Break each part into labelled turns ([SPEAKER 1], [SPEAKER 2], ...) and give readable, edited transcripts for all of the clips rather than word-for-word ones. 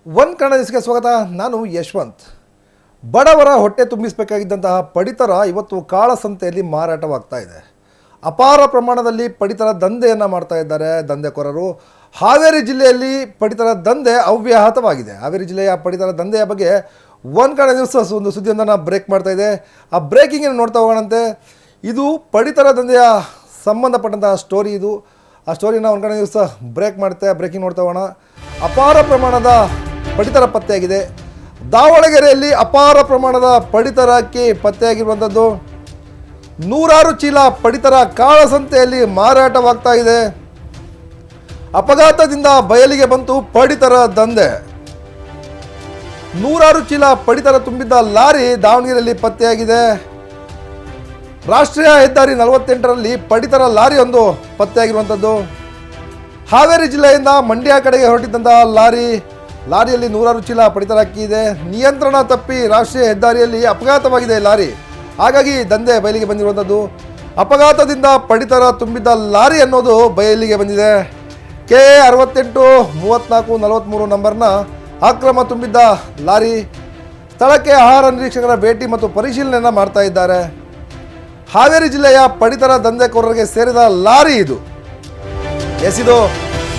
[SPEAKER 1] One Kannada ನ್ಯೂಸ್ಗೆ ಸ್ವಾಗತ. ನಾನು ಯಶವಂತ್. ಬಡವರ ಹೊಟ್ಟೆ ತುಂಬಿಸಬೇಕಾಗಿದ್ದಂತಹ ಪಡಿತರ ಇವತ್ತು ಕಾಳಸಂತೆಯಲ್ಲಿ ಮಾರಾಟವಾಗ್ತಾ ಇದೆ. ಅಪಾರ ಪ್ರಮಾಣದಲ್ಲಿ ಪಡಿತರ ದಂಧೆಯನ್ನು ಮಾಡ್ತಾ ಇದ್ದಾರೆ ದಂಧೆಕೋರರು. ಹಾವೇರಿ ಜಿಲ್ಲೆಯಲ್ಲಿ ಪಡಿತರ ದಂಧೆ ಅವ್ಯಾಹತವಾಗಿದೆ. ಹಾವೇರಿ ಜಿಲ್ಲೆಯ ಪಡಿತರ ದಂಧೆಯ ಬಗ್ಗೆ ಒನ್ ಕನ್ನಡ ನ್ಯೂಸ್ ಒಂದು ಸುದ್ದಿಯೊಂದನ್ನು ಬ್ರೇಕ್ ಮಾಡ್ತಾ ಇದೆ. ಆ ಬ್ರೇಕಿಂಗನ್ನು ನೋಡ್ತಾ ಹೋಗೋಣಂತೆ. ಇದು ಪಡಿತರ ದಂಧೆಯ ಸಂಬಂಧಪಟ್ಟಂತಹ ಸ್ಟೋರಿ. ಇದು ಆ ಸ್ಟೋರಿನ ಒನ್ ಕನ್ನಡ ನ್ಯೂಸ್ ಬ್ರೇಕ್ ಮಾಡುತ್ತೆ. ಬ್ರೇಕಿಂಗ್ ನೋಡ್ತಾ ಹೋಗೋಣ. ಅಪಾರ ಪ್ರಮಾಣದ ಪಡಿತರ ಪತ್ತೆಯಾಗಿದೆ. ದಾವಣಗೆರೆಯಲ್ಲಿ ಅಪಾರ ಪ್ರಮಾಣದ ಪಡಿತರ ಅಕ್ಕಿ ಪತ್ತೆಯಾಗಿರುವಂಥದ್ದು. ನೂರಾರು ಚೀಲ ಪಡಿತರ ಕಾಳಸಂತೆಯಲ್ಲಿ ಮಾರಾಟವಾಗ್ತಾ ಇದೆ. ಅಪಘಾತದಿಂದ ಬಯಲಿಗೆ ಬಂತು ಪಡಿತರ ದಂಧೆ. ನೂರಾರು ಚೀಲ ಪಡಿತರ ತುಂಬಿದ್ದ ಲಾರಿ ದಾವಣಗೆರೆಯಲ್ಲಿ ಪತ್ತೆಯಾಗಿದೆ. ರಾಷ್ಟ್ರೀಯ ಹೆದ್ದಾರಿ 48ರಲ್ಲಿ ಪಡಿತರ ಲಾರಿಯೊಂದು ಪತ್ತೆಯಾಗಿರುವಂಥದ್ದು. ಹಾವೇರಿ ಜಿಲ್ಲೆಯಿಂದ ಮಂಡ್ಯ ಕಡೆಗೆ ಹೊರಟಿದ್ದಂತಹ ಲಾರಿಯಲ್ಲಿ ನೂರಾರು ಚೀಲ ಪಡಿತರ ಅಕ್ಕಿ ಇದೆ. ನಿಯಂತ್ರಣ ತಪ್ಪಿ ರಾಷ್ಟ್ರೀಯ ಹೆದ್ದಾರಿಯಲ್ಲಿ ಅಪಘಾತವಾಗಿದೆ ಲಾರಿ. ಹಾಗಾಗಿ ದಂಧೆ ಬಯಲಿಗೆ ಬಂದಿರುವಂಥದ್ದು. ಅಪಘಾತದಿಂದ ಪಡಿತರ ತುಂಬಿದ್ದ ಲಾರಿ ಅನ್ನೋದು ಬಯಲಿಗೆ ಬಂದಿದೆ. KA 68 34 43 ನಂಬರ್ನ ಅಕ್ರಮ ತುಂಬಿದ್ದ ಲಾರಿ. ಸ್ಥಳಕ್ಕೆ ಆಹಾರ ನಿರೀಕ್ಷಕರ ಭೇಟಿ ಮತ್ತು ಪರಿಶೀಲನೆಯನ್ನು ಮಾಡ್ತಾ ಇದ್ದಾರೆ. ಹಾವೇರಿ ಜಿಲ್ಲೆಯ ಪಡಿತರ ದಂಧೆಕೋರರಿಗೆ ಸೇರಿದ ಲಾರಿ ಇದು. ಇದು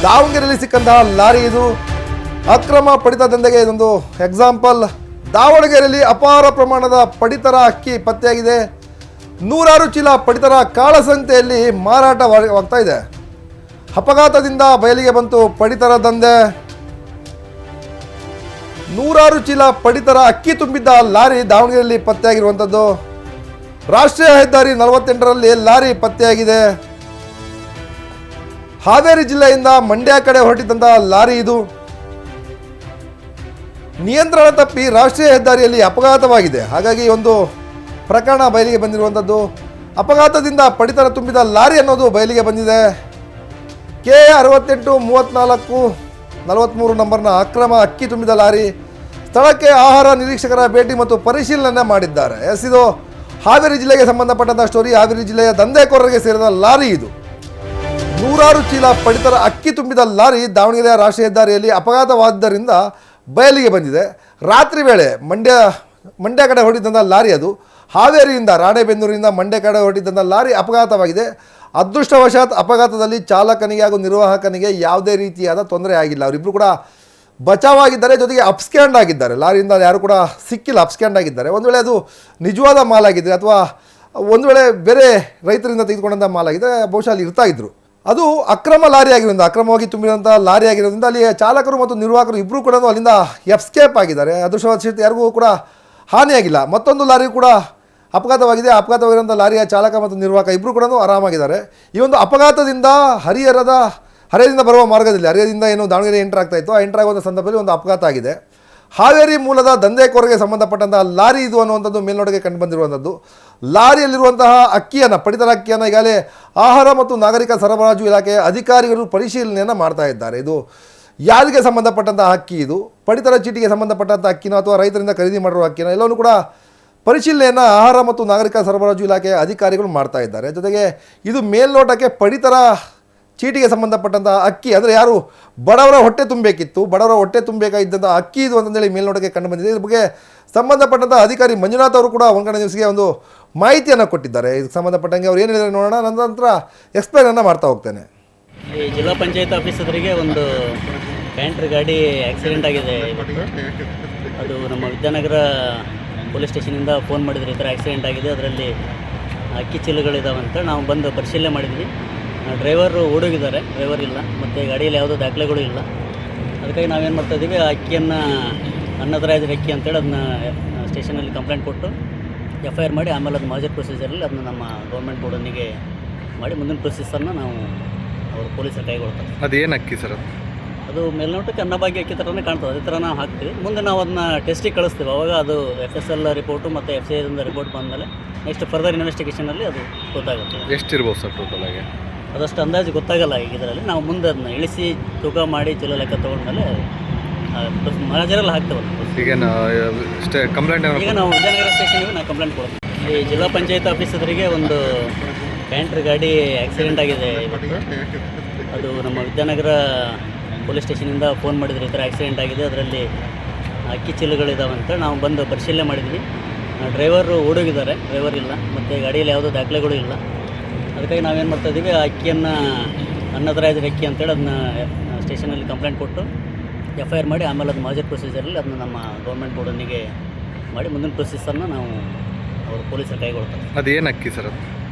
[SPEAKER 1] ದಾವಣಗೆರೆಯಲ್ಲಿ ಸಿಕ್ಕಂತಹ ಲಾರಿ. ಇದು ಅಕ್ರಮ ಪಡಿತರ ದಂಧೆಗೆ ಇದೊಂದು ಎಕ್ಸಾಂಪಲ್. ದಾವಣಗೆರೆಯಲ್ಲಿ ಅಪಾರ ಪ್ರಮಾಣದ ಪಡಿತರ ಅಕ್ಕಿ ಪತ್ತೆಯಾಗಿದೆ. ನೂರಾರು ಚೀಲ ಪಡಿತರ ಕಾಳಸಂತೆಯಲ್ಲಿ ಮಾರಾಟವಾಗ್ತಾ ಇದೆ. ಅಪಘಾತದಿಂದ ಬಯಲಿಗೆ ಬಂತು ಪಡಿತರ ದಂಧೆ. ನೂರಾರು ಚೀಲ ಪಡಿತರ ಅಕ್ಕಿ ತುಂಬಿದ್ದ ಲಾರಿ ದಾವಣಗೆರೆಯಲ್ಲಿ ಪತ್ತೆಯಾಗಿರುವಂಥದ್ದು. ರಾಷ್ಟ್ರೀಯ ಹೆದ್ದಾರಿ 48ರಲ್ಲಿ ಲಾರಿ ಪತ್ತೆಯಾಗಿದೆ. ಹಾವೇರಿ ಜಿಲ್ಲೆಯಿಂದ ಮಂಡ್ಯ ಕಡೆ ಹೊರಟಿದ್ದಂತಹ ಲಾರಿ ಇದು. ನಿಯಂತ್ರಣ ತಪ್ಪಿ ರಾಷ್ಟ್ರೀಯ ಹೆದ್ದಾರಿಯಲ್ಲಿ ಅಪಘಾತವಾಗಿದೆ. ಹಾಗಾಗಿ ಒಂದು ಪ್ರಕರಣ ಬಯಲಿಗೆ ಬಂದಿರುವಂಥದ್ದು. ಅಪಘಾತದಿಂದ ಪಡಿತರ ತುಂಬಿದ ಲಾರಿ ಅನ್ನೋದು ಬಯಲಿಗೆ ಬಂದಿದೆ. KA 68 34 43 ನಂಬರ್ನ ಅಕ್ರಮ ಅಕ್ಕಿ ತುಂಬಿದ ಲಾರಿ. ಸ್ಥಳಕ್ಕೆ ಆಹಾರ ನಿರೀಕ್ಷಕರ ಭೇಟಿ ಮತ್ತು ಪರಿಶೀಲನೆ ಮಾಡಿದ್ದಾರೆ. ಇದು ಹಾವೇರಿ ಜಿಲ್ಲೆಗೆ ಸಂಬಂಧಪಟ್ಟಂಥ ಸ್ಟೋರಿ. ಹಾವೇರಿ ಜಿಲ್ಲೆಯ ದಂಧೆಕೋರರಿಗೆ ಸೇರಿದ ಲಾರಿ ಇದು. ನೂರಾರು ಚೀಲ ಪಡಿತರ ಅಕ್ಕಿ ತುಂಬಿದ ಲಾರಿ ದಾವಣಗೆರೆಯ ರಾಷ್ಟ್ರೀಯ ಹೆದ್ದಾರಿಯಲ್ಲಿ ಅಪಘಾತವಾದ್ದರಿಂದ ಬಯಲಿಗೆ ಬಂದಿದೆ. ರಾತ್ರಿ ವೇಳೆ ಮಂಡ್ಯ ಕಡೆ ಹೊರಟಿದ್ದಂಥ ಲಾರಿ ಅದು. ಹಾವೇರಿಯಿಂದ ರಾಣೆಬೆನ್ನೂರಿನಿಂದ ಮಂಡ್ಯ ಕಡೆ ಹೊರಟಿದ್ದಂಥ ಲಾರಿ ಅಪಘಾತವಾಗಿದೆ. ಅದೃಷ್ಟವಶಾತ್ ಅಪಘಾತದಲ್ಲಿ ಚಾಲಕನಿಗೆ ಹಾಗೂ ನಿರ್ವಾಹಕನಿಗೆ ಯಾವುದೇ ರೀತಿಯಾದ ತೊಂದರೆ ಆಗಿಲ್ಲ. ಅವರಿಬ್ಬರು ಕೂಡ ಬಚಾವಾಗಿದ್ದಾರೆ. ಜೊತೆಗೆ ಅಪ್ಸ್ಕ್ಯಾಂಡ್ ಆಗಿದ್ದಾರೆ. ಲಾರಿಯಿಂದ ಯಾರು ಕೂಡ ಸಿಕ್ಕಿಲ್ಲ, ಅಪ್ಸ್ಕ್ಯಾಂಡ್ ಆಗಿದ್ದಾರೆ. ಒಂದು ವೇಳೆ ಅದು ನಿಜವಾದ ಮಾಲಾಗಿದ್ದರೆ ಅಥವಾ ಒಂದು ವೇಳೆ ಬೇರೆ ರೈತರಿಂದ ತೆಗೆದುಕೊಂಡಂಥ ಮಾಲಾಗಿದ್ದರೆ ಬಹುಶಃ ಅಲ್ಲಿ ಇರ್ತಾ ಇದ್ರು. ಅದು ಅಕ್ರಮ ಲಾರಿ ಆಗಿರೋದ್ರಿಂದ, ಅಕ್ರಮವಾಗಿ ತುಂಬಿದಂಥ ಲಾರಿ ಆಗಿರೋದ್ರಿಂದ ಅಲ್ಲಿ ಚಾಲಕರು ಮತ್ತು ನಿರ್ವಾಹಕರು ಇಬ್ಬರು ಕೂಡ ಅಲ್ಲಿಂದ ಎಸ್ಕೇಪ್ ಆಗಿದ್ದಾರೆ. ಅದೃಷ್ಟವಶಾತ್ ಯಾರಿಗೂ ಕೂಡ ಹಾನಿಯಾಗಿಲ್ಲ. ಮತ್ತೊಂದು ಲಾರಿ ಕೂಡ ಅಪಘಾತವಾಗಿದೆ. ಅಪಘಾತವಾಗಿರುವಂಥ ಲಾರಿಯ ಚಾಲಕ ಮತ್ತು ನಿರ್ವಾಹಕ ಇಬ್ಬರು ಕೂಡ ಆರಾಮಾಗಿದ್ದಾರೆ. ಈ ಒಂದು ಅಪಘಾತದಿಂದ ಹರಿಹರದಿಂದ ಬರುವ ಮಾರ್ಗದಲ್ಲಿ, ಹರಿಹರದಿಂದ ಏನು ದಾವಣಗೆರೆ ಎಂಟರ್ ಆಗ್ತಾ ಇತ್ತು, ಆ ಎಂಟರ್ ಆಗುವಂಥ ಸಂದರ್ಭದಲ್ಲಿ ಒಂದು ಅಪಘಾತ ಆಗಿದೆ. ಹಾವೇರಿ ಮೂಲದ ದಂಧೆಕೋರರಿಗೆ ಸಂಬಂಧಪಟ್ಟಂತಹ ಲಾರಿ ಇದು ಅನ್ನುವಂಥದ್ದು ಮೇಲ್ನೋಟಕ್ಕೆ ಕಂಡು ಬಂದಿರುವಂಥದ್ದು. ಲಾರಿಯಲ್ಲಿರುವಂತಹ ಅಕ್ಕಿಯನ್ನು, ಪಡಿತರ ಅಕ್ಕಿಯನ್ನು ಈಗಾಗಲೇ ಆಹಾರ ಮತ್ತು ನಾಗರಿಕ ಸರಬರಾಜು ಇಲಾಖೆಯ ಅಧಿಕಾರಿಗಳು ಪರಿಶೀಲನೆಯನ್ನು ಮಾಡ್ತಾ ಇದ್ದಾರೆ. ಇದು ಯಾರಿಗೆ ಸಂಬಂಧಪಟ್ಟಂತಹ ಅಕ್ಕಿ, ಇದು ಪಡಿತರ ಚೀಟಿಗೆ ಸಂಬಂಧಪಟ್ಟಂಥ ಅಕ್ಕಿನೋ ಅಥವಾ ರೈತರಿಂದ ಖರೀದಿ ಮಾಡಿರುವ ಅಕ್ಕಿನೋ ಎಲ್ಲವನ್ನೂ ಕೂಡ ಪರಿಶೀಲನೆಯನ್ನು ಆಹಾರ ಮತ್ತು ನಾಗರಿಕ ಸರಬರಾಜು ಇಲಾಖೆಯ ಅಧಿಕಾರಿಗಳು ಮಾಡ್ತಾ ಇದ್ದಾರೆ. ಜೊತೆಗೆ ಇದು ಮೇಲ್ನೋಟಕ್ಕೆ ಪಡಿತರ ಚೀಟಿಗೆ ಸಂಬಂಧಪಟ್ಟಂಥ ಅಕ್ಕಿ, ಅಂದರೆ ಯಾರು ಬಡವರ ಹೊಟ್ಟೆ ತುಂಬಬೇಕಿತ್ತು, ಬಡವರ ಹೊಟ್ಟೆ ತುಂಬಬೇಕಾಗಿದ್ದಂಥ ಅಕ್ಕಿ ಇದು ಅಂತಂದೇಳಿ ಮೇಲ್ನೋಟಕ್ಕೆ ಕಂಡು ಬಂದಿದೆ. ಇದ್ರ ಬಗ್ಗೆ ಸಂಬಂಧಪಟ್ಟಂಥ ಅಧಿಕಾರಿ ಮಂಜುನಾಥ್ ಅವರು ಕೂಡ ಒನ್ ಕನ್ನಡ ನ್ಯೂಸ್ಗೆ ಒಂದು ಮಾಹಿತಿಯನ್ನು ಕೊಟ್ಟಿದ್ದಾರೆ. ಇದಕ್ಕೆ ಸಂಬಂಧಪಟ್ಟಂಗೆ ಅವ್ರು ಏನು ಹೇಳಿದ್ದಾರೆ ನೋಡೋಣ. ನಂತರ ಎಕ್ಸ್ಪ್ಲೈನನ್ನು ಮಾಡ್ತಾ ಹೋಗ್ತೇನೆ.
[SPEAKER 2] ಈ ಜಿಲ್ಲಾ ಪಂಚಾಯತ್ ಆಫೀಸ್ ಎದುರಿಗೆ ಒಂದು ಕ್ಯಾಂಟ್ರ್ ಗಾಡಿ ಆಕ್ಸಿಡೆಂಟ್ ಆಗಿದೆ ಇವತ್ತು. ಅದು ನಮ್ಮ ವಿದ್ಯಾನಗರ ಪೊಲೀಸ್ ಸ್ಟೇಷನಿಂದ ಫೋನ್ ಮಾಡಿದ್ರು, ಈ ಥರ ಆಕ್ಸಿಡೆಂಟ್ ಆಗಿದೆ, ಅದರಲ್ಲಿ ಅಕ್ಕಿ ಚೀಲಗಳಿದ್ದಾವೆ ಅಂತ. ನಾವು ಬಂದು ಪರಿಶೀಲನೆ ಮಾಡಿದ್ವಿ. ಡ್ರೈವರು ಓಡೋಗಿದ್ದಾರೆ, ಡ್ರೈವರ್ ಇಲ್ಲ, ಮತ್ತು ಗಾಡಿಯಲ್ಲಿ ಯಾವುದೋ ದಾಖಲೆಗಳು ಇಲ್ಲ. ಅದಕ್ಕಾಗಿ ನಾವೇನು ಮಾಡ್ತಾಯಿದ್ದೀವಿ, ಆ ಅಕ್ಕಿಯನ್ನು ಅನ್ಅಥರೈಸ್ಡ್ ಅಕ್ಕಿ ಅಂತೇಳಿ ಅದನ್ನ ಸ್ಟೇಷನಲ್ಲಿ ಕಂಪ್ಲೇಂಟ್ ಕೊಟ್ಟು FIR ಮಾಡಿ ಆಮೇಲೆ ಅದು ಮಾಜರ್ ಪ್ರೊಸೀಜರಲ್ಲಿ ಅದನ್ನ ನಮ್ಮ ಗೌರ್ಮೆಂಟ್ ಬೋರ್ಡನಿಗೆ ಮಾಡಿ ಮುಂದಿನ ಪ್ರೊಸೀಸನ್ನು ನಾವು ಅವರು ಪೊಲೀಸರು ಕೈಗೊಳ್ತಾರೆ.
[SPEAKER 3] ಅದೇನು ಅಕ್ಕಿ ಸರ್?
[SPEAKER 2] ಅದು ಮೇಲ್ನೋಟಕ್ಕೆ ಅನ್ನಭಾಗ್ಯ ಅಕ್ಕಿ ಥರನೇ ಕಾಣ್ತದೆ. ಅದೇ ಥರ ನಾವು ಹಾಕ್ತೀವಿ. ಮುಂದೆ ನಾವು ಅದನ್ನ ಟೆಸ್ಟಿಗೆ ಕಳಿಸ್ತೀವಿ. ಅವಾಗ ಅದು FSL ರಿಪೋರ್ಟು ಮತ್ತು FCIದಿಂದ ರಿಪೋರ್ಟ್ ಬಂದಮೇಲೆ ನೆಕ್ಸ್ಟ್ ಫರ್ದರ್ ಇನ್ವೆಸ್ಟಿಗೇಷನಲ್ಲಿ ಅದು ಗೊತ್ತಾಗುತ್ತೆ.
[SPEAKER 3] ಎಷ್ಟಿರ್ಬೋದು ಸರ್ ಟೋಟಲಾಗಿ?
[SPEAKER 2] ಅದಷ್ಟು ಅಂದಾಜು ಗೊತ್ತಾಗಲ್ಲ ಈಗ ಇದರಲ್ಲಿ. ನಾವು ಮುಂದೆ ಅದನ್ನ ಇಳಿಸಿ ತೂಕ ಮಾಡಿ ಚೀಲ ಲೆಕ್ಕ ತೊಗೊಂಡ್ಮೇಲೆ ಮಹಾಜರಲ್ಲಿ ಹಾಕ್ತೇವೆ.
[SPEAKER 3] ಈಗ ಕಂಪ್ಲೇಂಟ್
[SPEAKER 2] ಈಗ ನಾವು ವಿಜಯನಗರ ಸ್ಟೇಷನ್ಗೆ ನಾವು ಕಂಪ್ಲೇಂಟ್ ಕೊಡ್ತೀವಿ. ಈ ಜಿಲ್ಲಾ ಪಂಚಾಯತ್ ಆಫೀಸ್ ಎದುರಿಗೆ ಒಂದು ಕ್ಯಾಂಟ್ರ್ ಗಾಡಿ ಆಕ್ಸಿಡೆಂಟ್ ಆಗಿದೆ ಇವತ್ತು. ಅದು ನಮ್ಮ ವಿದ್ಯಾನಗರ ಪೊಲೀಸ್ ಸ್ಟೇಷನಿಂದ ಫೋನ್ ಮಾಡಿದ್ರು, ಈ ಥರ ಆಕ್ಸಿಡೆಂಟ್ ಆಗಿದೆ, ಅದರಲ್ಲಿ ಅಕ್ಕಿ ಚೀಲಗಳಿದ್ದಾವೆ ಅಂತ ನಾವು ಬಂದು ಪರಿಶೀಲನೆ ಮಾಡಿದ್ವಿ. ಡ್ರೈವರು ಓಡೋಗಿದ್ದಾರೆ, ಡ್ರೈವರ್ ಇಲ್ಲ, ಮತ್ತು ಗಾಡಿಯಲ್ಲಿ ಯಾವುದೋ ದಾಖಲೆಗಳು ಇಲ್ಲ. ಅದಕ್ಕಾಗಿ ನಾವೇನು ಮಾಡ್ತಾಯಿದ್ದೀವಿ, ಆ ಅಕ್ಕಿಯನ್ನು ಅನ್ಅಥರೈಸ್ಡ್ ಅಕ್ಕಿ ಅಂತೇಳಿ ಅದನ್ನ ಸ್ಟೇಷನಲ್ಲಿ ಕಂಪ್ಲೇಂಟ್ ಕೊಟ್ಟು FIR ಮಾಡಿ ಆಮೇಲೆ ಅದು ಮಾಜರ್ ಪ್ರೊಸೀಜರಲ್ಲಿ ಅದನ್ನ ನಮ್ಮ ಗೌರ್ಮೆಂಟ್ ಬೋರ್ಡನಿಗೆ ಮಾಡಿ ಮುಂದಿನ ಪ್ರೊಸೀಸರ್ನ ನಾವು ಅವರು ಪೊಲೀಸರು ಕೈಗೊಳ್ತಾರೆ.
[SPEAKER 3] ಅದು ಏನು ಅಕ್ಕಿ ಸರ್ ಅದು?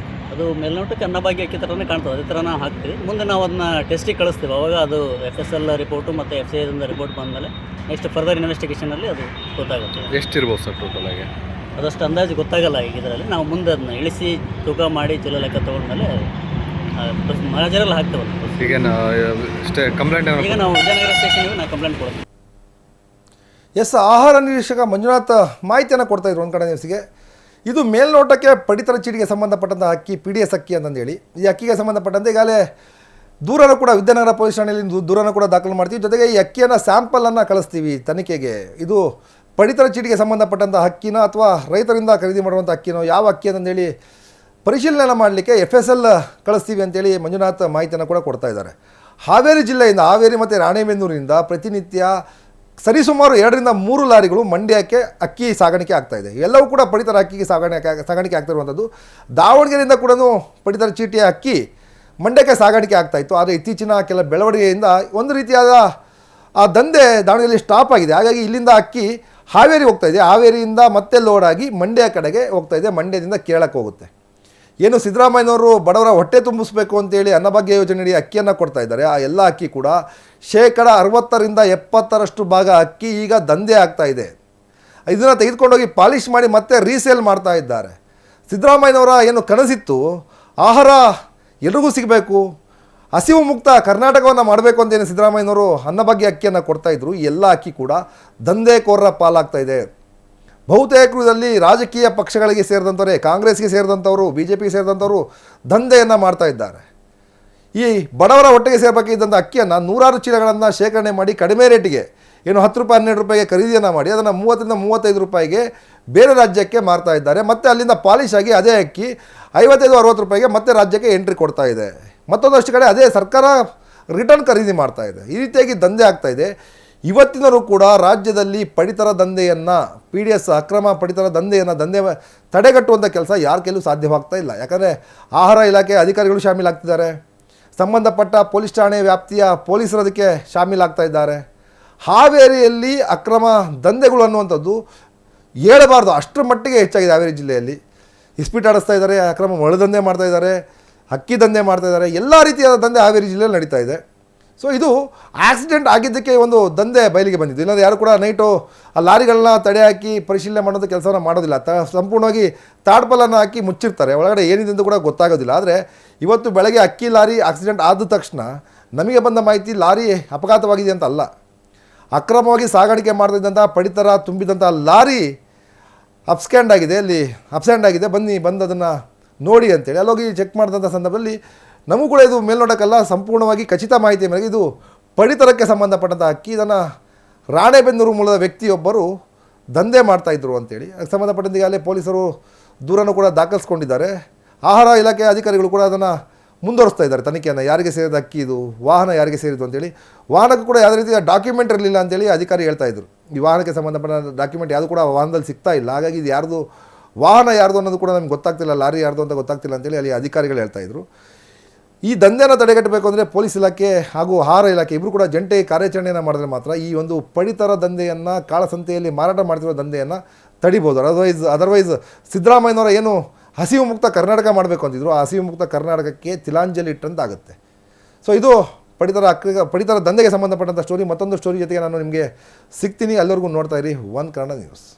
[SPEAKER 2] ಅದು ಮೇಲ್ನೋಟಕ್ಕೆ ಅನ್ನಭಾಗ್ಯ ಅಕ್ಕಿ ಥರನೇ ಕಾಣ್ತದೆ, ಅದೇ ಥರ ನಾವು ಹಾಕ್ತೀವಿ. ಮುಂದೆ ನಾವು ಅದನ್ನ ಟೆಸ್ಟಿಗೆ ಕಳಿಸ್ತೀವಿ. ಅವಾಗ ಅದು FSL ರಿಪೋರ್ಟು ಮತ್ತು FCIದಿಂದ ರಿಪೋರ್ಟ್ ಬಂದಮೇಲೆ ನೆಕ್ಸ್ಟ್ ಫರ್ದರ್ ಇನ್ವೆಸ್ಟಿಗೇಷನಲ್ಲಿ ಅದು ಗೊತ್ತಾಗುತ್ತೆ.
[SPEAKER 3] ಎಷ್ಟಿರ್ಬೋದು ಸರ್ ಟೋಟಲಾಗಿ?
[SPEAKER 2] ಅದಷ್ಟು ಅಂದಾಜು ಗೊತ್ತಾಗಲ್ಲ. ಈಗ ಇದರಲ್ಲಿ ನಾವು ಮುಂದೆ ಅದನ್ನ ಇಳಿಸಿ ತೂಕ ಮಾಡಿ ಚೀಲ ಲೆಕ್ಕ ತೊಗೊಂಡ್ಮೇಲೆ ಮಾಜರಲ್ಲಿ ಹಾಕ್ತೇವಲ್ಲ.
[SPEAKER 3] ಈಗ ಕಂಪ್ಲೇಂಟ್
[SPEAKER 2] ಈಗ ನಾವು ವಿಜಯನಗರ ಸ್ಟೇಷನ್ಗೆ ನಾವು ಕಂಪ್ಲೇಂಟ್ ಕೊಡ್ತೀವಿ.
[SPEAKER 1] ಎಸ್, ಆಹಾರ ನಿರೀಕ್ಷಕ ಮಂಜುನಾಥ್ ಮಾಹಿತಿಯನ್ನು ಕೊಡ್ತಾಯಿದ್ರು ಒಂದು ಕಡೆ ನ್ಯೂಸ್ಗೆ. ಇದು ಮೇಲ್ನೋಟಕ್ಕೆ ಪಡಿತರ ಚೀಟಿಗೆ ಸಂಬಂಧಪಟ್ಟಂಥ ಅಕ್ಕಿ PDS ಅಕ್ಕಿ ಅಂತಂದೇಳಿ, ಈ ಅಕ್ಕಿಗೆ ಸಂಬಂಧಪಟ್ಟಂತೆ ಈಗಾಗಲೇ ದೂರನ್ನು ಕೂಡ ವಿದ್ಯಾನಗರ ಪೊಲೀಸ್ ಠಾಣೆಯಲ್ಲಿ ದೂರನ್ನು ಕೂಡ ದಾಖಲು ಮಾಡ್ತೀವಿ. ಜೊತೆಗೆ ಈ ಅಕ್ಕಿಯನ್ನು ಸ್ಯಾಂಪಲನ್ನು ಕಳಿಸ್ತೀವಿ ತನಿಖೆಗೆ. ಇದು ಪಡಿತರ ಚೀಟಿಗೆ ಸಂಬಂಧಪಟ್ಟಂಥ ಅಕ್ಕಿನ ಅಥವಾ ರೈತರಿಂದ ಖರೀದಿ ಮಾಡುವಂಥ ಅಕ್ಕಿನೋ ಯಾವ ಅಕ್ಕಿ ಅಂತಂದೇಳಿ ಪರಿಶೀಲನೆ ಮಾಡಲಿಕ್ಕೆ FSL ಕಳಿಸ್ತೀವಿ ಅಂತೇಳಿ ಮಂಜುನಾಥ್ ಮಾಹಿತಿಯನ್ನು ಕೂಡ ಕೊಡ್ತಾ ಇದ್ದಾರೆ. ಹಾವೇರಿ ಜಿಲ್ಲೆಯಿಂದ, ಹಾವೇರಿ ಮತ್ತು ರಾಣೆಬೆನ್ನೂರಿನಿಂದ ಪ್ರತಿನಿತ್ಯ ಸರಿಸುಮಾರು 2 ರಿಂದ 3 ಲಾರಿಗಳು ಮಂಡ್ಯಕ್ಕೆ ಅಕ್ಕಿ ಸಾಗಾಣಿಕೆ ಆಗ್ತಾಯಿದೆ. ಎಲ್ಲವೂ ಕೂಡ ಪಡಿತರ ಅಕ್ಕಿಗೆ ಸಾಗಾಣಿಕೆ ಆಗ್ತಿರುವಂಥದ್ದು. ದಾವಣಗೆರೆಯಿಂದ ಕೂಡ ಪಡಿತರ ಚೀಟಿಯ ಅಕ್ಕಿ ಮಂಡ್ಯಕ್ಕೆ ಸಾಗಾಣಿಕೆ ಆಗ್ತಾಯಿತ್ತು. ಆದರೆ ಇತ್ತೀಚಿನ ಕೆಲ ಬೆಳವಣಿಗೆಯಿಂದ ಒಂದು ರೀತಿಯಾದ ಆ ದಂಧೆ ದಾವಣಗೆರೆಯಲ್ಲಿ ಸ್ಟಾಪ್ ಆಗಿದೆ. ಹಾಗಾಗಿ ಇಲ್ಲಿಂದ ಅಕ್ಕಿ ಹಾವೇರಿ ಹೋಗ್ತಾಯಿದೆ, ಹಾವೇರಿಯಿಂದ ಮತ್ತೆ ಲೋಡಾಗಿ ಮಂಡ್ಯ ಕಡೆಗೆ ಹೋಗ್ತಾಯಿದೆ, ಮಂಡ್ಯದಿಂದ ಕೇರಳಕ್ಕೆ ಹೋಗುತ್ತೆ. ಏನು ಸಿದ್ದರಾಮಯ್ಯನವರು ಬಡವರ ಹೊಟ್ಟೆ ತುಂಬಿಸಬೇಕು ಅಂತೇಳಿ ಅನ್ನಭಾಗ್ಯ ಯೋಜನೆಯಡಿ ಅಕ್ಕಿಯನ್ನು ಕೊಡ್ತಾ ಇದ್ದಾರೆ. ಆ ಎಲ್ಲ ಅಕ್ಕಿ ಕೂಡ 60% ರಿಂದ 70% ಭಾಗ ಅಕ್ಕಿ ಈಗ ದಂಧೆ ಆಗ್ತಾ ಇದೆ. ಇದನ್ನು ತೆಗೆದುಕೊಂಡೋಗಿ ಪಾಲಿಷ್ ಮಾಡಿ ಮತ್ತೆ ರೀಸೇಲ್ ಮಾಡ್ತಾ ಇದ್ದಾರೆ. ಸಿದ್ದರಾಮಯ್ಯನವರ ಏನು ಕನಸಿತ್ತು, ಆಹಾರ ಎಲ್ರಿಗೂ ಸಿಗಬೇಕು, ಹಸಿವು ಮುಕ್ತ ಕರ್ನಾಟಕವನ್ನು ಮಾಡಬೇಕು ಅಂತೇನು ಸಿದ್ದರಾಮಯ್ಯನವರು ಅನ್ನಭಾಗ್ಯ ಅಕ್ಕಿಯನ್ನು ಕೊಡ್ತಾಯಿದ್ರು, ಈ ಎಲ್ಲ ಅಕ್ಕಿ ಕೂಡ ದಂಧೆಕೋರರ ಪಾಲಾಗ್ತಾ ಇದೆ. ಬಹುತೇಕರು ಇದರಲ್ಲಿ ರಾಜಕೀಯ ಪಕ್ಷಗಳಿಗೆ ಸೇರಿದಂಥವರೇ, ಕಾಂಗ್ರೆಸ್ಗೆ ಸೇರಿದಂಥವರು, BJPಗೆ ಸೇರಿದಂಥವರು ದಂಧೆಯನ್ನು ಮಾಡ್ತಾ ಇದ್ದಾರೆ. ಈ ಬಡವರ ಹೊಟ್ಟೆಗೆ ಸೇರಬೇಕಿದ್ದಂಥ ಅಕ್ಕಿಯನ್ನು ನೂರಾರು ಚೀಲಗಳನ್ನು ಶೇಖರಣೆ ಮಾಡಿ ಕಡಿಮೆ ರೇಟಿಗೆ, ಏನು 10 ರೂಪಾಯಿ 12 ರೂಪಾಯಿಗೆ ಖರೀದಿಯನ್ನು ಮಾಡಿ ಅದನ್ನು 30 ರಿಂದ 35 ರೂಪಾಯಿಗೆ ಬೇರೆ ರಾಜ್ಯಕ್ಕೆ ಮಾರ್ತಾ ಇದ್ದಾರೆ. ಮತ್ತು ಅಲ್ಲಿಂದ ಪಾಲಿಶ್ ಆಗಿ ಅದೇ ಅಕ್ಕಿ 55-60 ರೂಪಾಯಿಗೆ ಮತ್ತೆ ರಾಜ್ಯಕ್ಕೆ ಎಂಟ್ರಿ ಕೊಡ್ತಾ ಇದೆ. ಮತ್ತೊಂದಷ್ಟು ಕಡೆ ಅದೇ ಸರ್ಕಾರ ರಿಟರ್ನ್ ಖರೀದಿ ಮಾಡ್ತಾ ಇದೆ. ಈ ರೀತಿಯಾಗಿ ದಂಧೆ ಆಗ್ತಾ ಇದೆ. ಇವತ್ತಿನವರೂ ಕೂಡ ರಾಜ್ಯದಲ್ಲಿ ಪಡಿತರ ದಂಧೆಯನ್ನು, PDS ಅಕ್ರಮ ಪಡಿತರ ದಂಧೆ ತಡೆಗಟ್ಟುವಂಥ ಕೆಲಸ ಯಾರ ಕೈಲೂ ಸಾಧ್ಯವಾಗ್ತಾ ಇಲ್ಲ. ಯಾಕಂದರೆ ಆಹಾರ ಇಲಾಖೆ ಅಧಿಕಾರಿಗಳು ಶಾಮೀಲಾಗ್ತಿದ್ದಾರೆ, ಸಂಬಂಧಪಟ್ಟ ಪೊಲೀಸ್ ಠಾಣೆ ವ್ಯಾಪ್ತಿಯ ಪೊಲೀಸರು ಅದಕ್ಕೆ ಶಾಮೀಲಾಗ್ತಾ ಇದ್ದಾರೆ. ಹಾವೇರಿಯಲ್ಲಿ ಅಕ್ರಮ ದಂಧೆಗಳು ಅನ್ನುವಂಥದ್ದು ಹೇಳಬಾರ್ದು, ಅಷ್ಟರ ಮಟ್ಟಿಗೆ ಹೆಚ್ಚಾಗಿದೆ. ಹಾವೇರಿ ಜಿಲ್ಲೆಯಲ್ಲಿ ಇಸ್ಪೀಟ್ ಆಡಿಸ್ತಾ ಇದ್ದಾರೆ, ಅಕ್ರಮ ಒಳದಂಧೆ ಮಾಡ್ತಾ ಇದ್ದಾರೆ, ಅಕ್ಕಿ ದಂಧೆ ಮಾಡ್ತಾ ಇದ್ದಾರೆ, ಎಲ್ಲ ರೀತಿಯಾದ ದಂಧೆ ಹಾವೇರಿ ಜಿಲ್ಲೆಯಲ್ಲಿ ನಡೀತಾ ಇದೆ. ಸೊ ಇದು ಆಕ್ಸಿಡೆಂಟ್ ಆಗಿದ್ದಕ್ಕೆ ಒಂದು ದಂಧೆ ಬಯಲಿಗೆ ಬಂದಿದ್ದು. ಇಲ್ಲಾಂದರೆ ಯಾರು ಕೂಡ ನೈಟು ಆ ಲಾರಿಗಳನ್ನ ತಡೆ ಹಾಕಿ ಪರಿಶೀಲನೆ ಮಾಡೋದು ಕೆಲಸವನ್ನು ಮಾಡೋದಿಲ್ಲ. ಸಂಪೂರ್ಣವಾಗಿ ತಾಡ್ಪಲನ್ನು ಹಾಕಿ ಮುಚ್ಚಿರ್ತಾರೆ, ಒಳಗಡೆ ಏನಿದೆ ಅಂತ ಕೂಡ ಗೊತ್ತಾಗೋದಿಲ್ಲ. ಆದರೆ ಇವತ್ತು ಬೆಳಗ್ಗೆ ಅಕ್ಕಿ ಲಾರಿ ಆಕ್ಸಿಡೆಂಟ್ ಆದ ತಕ್ಷಣ ನಮಗೆ ಬಂದ ಮಾಹಿತಿ ಲಾರಿ ಅಪಘಾತವಾಗಿದೆ ಅಂತ ಅಲ್ಲ, ಅಕ್ರಮವಾಗಿ ಸಾಗಾಣಿಕೆ ಮಾಡ್ತಿದ್ದಂಥ ಪಡಿತರ ತುಂಬಿದಂಥ ಲಾರಿ ಅಪ್ಸ್ಟ್ಯಾಂಡ್ ಆಗಿದೆ, ಬಂದು ಅದನ್ನು ನೋಡಿ ಅಂತೇಳಿ ಅಲ್ಲೋಗಿ ಚೆಕ್ ಮಾಡಿದಂಥ ಸಂದರ್ಭದಲ್ಲಿ ನಮಗೂ ಕೂಡ ಇದು ಮೇಲ್ನೋಟಕ್ಕೆಲ್ಲ ಸಂಪೂರ್ಣವಾಗಿ ಖಚಿತ ಮಾಹಿತಿ ಮೇರೆಗೆ ಇದು ಪಡಿತರಕ್ಕೆ ಸಂಬಂಧಪಟ್ಟಂಥ ಅಕ್ಕಿ. ಇದನ್ನು ರಾಣೆಬೆನ್ನೂರು ಮೂಲದ ವ್ಯಕ್ತಿಯೊಬ್ಬರು ದಂಧೆ ಮಾಡ್ತಾಯಿದ್ರು ಅಂತೇಳಿ ಅದಕ್ಕೆ ಸಂಬಂಧಪಟ್ಟಂತೆ ಈಗಾಗಲೇ ಪೊಲೀಸರು ದೂರನ್ನು ಕೂಡ ದಾಖಲಿಸ್ಕೊಂಡಿದ್ದಾರೆ. ಆಹಾರ ಇಲಾಖೆ ಅಧಿಕಾರಿಗಳು ಕೂಡ ಅದನ್ನು ಮುಂದುವರಿಸ್ತಾ ಇದ್ದಾರೆ ತನಿಖೆಯನ್ನು. ಯಾರಿಗೆ ಸೇರಿದ ಅಕ್ಕಿ ಇದು, ವಾಹನ ಯಾರಿಗೆ ಸೇರಿದ್ದು ಅಂತೇಳಿ. ವಾಹನಕ್ಕೂ ಕೂಡ ಯಾವುದೇ ರೀತಿಯ ಡಾಕ್ಯುಮೆಂಟ್ ಇರಲಿಲ್ಲ ಅಂತೇಳಿ ಅಧಿಕಾರಿ ಹೇಳ್ತಾಯಿದ್ರು. ಈ ವಾಹನಕ್ಕೆ ಸಂಬಂಧಪಟ್ಟ ಡಾಕ್ಯುಮೆಂಟ್ ಯಾವುದು ಕೂಡ ವಾಹನದಲ್ಲಿ ಸಿಗ್ತಾ ಇಲ್ಲ. ಹಾಗಾಗಿ ಇದು ಯಾರ್ದು ವಾಹನ ಯಾರ್ದು ಅನ್ನೋದು ಕೂಡ ನಮ್ಗೆ ಗೊತ್ತಾಗ್ತಿಲ್ಲ, ಲಾರಿ ಯಾರ್ದು ಅಂತ ಗೊತ್ತಾಗ್ತಿಲ್ಲ ಅಂತೇಳಿ ಅಲ್ಲಿ ಅಧಿಕಾರಿಗಳು ಹೇಳ್ತಾಯಿದ್ರು. ಈ ದಂಧೆಯನ್ನು ತಡೆಗಟ್ಟಬೇಕು ಅಂದರೆ ಪೊಲೀಸ್ ಇಲಾಖೆ ಹಾಗೂ ಆಹಾರ ಇಲಾಖೆ ಇಬ್ಬರು ಕೂಡ ಜಂಟಿ ಕಾರ್ಯಾಚರಣೆಯನ್ನು ಮಾಡಿದ್ರೆ ಮಾತ್ರ ಈ ಒಂದು ಪಡಿತರ ದಂಧೆಯನ್ನು, ಕಾಳಸಂತೆಯಲ್ಲಿ ಮಾರಾಟ ಮಾಡ್ತಿರೋ ದಂಧೆಯನ್ನು ತಡಿಬೋದು. ಅದರ್ವೈಸ್ ಸಿದ್ದರಾಮಯ್ಯನವರ ಏನು ಹಸಿವು ಮುಕ್ತ ಕರ್ನಾಟಕ ಮಾಡಬೇಕು ಅಂತಿದ್ರು, ಆ ಹಸಿವು ಮುಕ್ತ ಕರ್ನಾಟಕಕ್ಕೆ ತಿಲಾಂಜಲಿ ಇಟ್ಟಂತಾಗುತ್ತೆ. ಸೊ ಇದು ಪಡಿತರ ದಂಧೆಗೆ ಸಂಬಂಧಪಟ್ಟಂಥ ಸ್ಟೋರಿ. ಮತ್ತೊಂದು ಸ್ಟೋರಿ ಜೊತೆಗೆ ನಾನು ನಿಮಗೆ ಸಿಗ್ತೀನಿ. ಅಲ್ಲಿವರೆಗೂ ನೋಡ್ತಾ ಇರಿ ಒನ್ ಕನ್ನಡ ನ್ಯೂಸ್.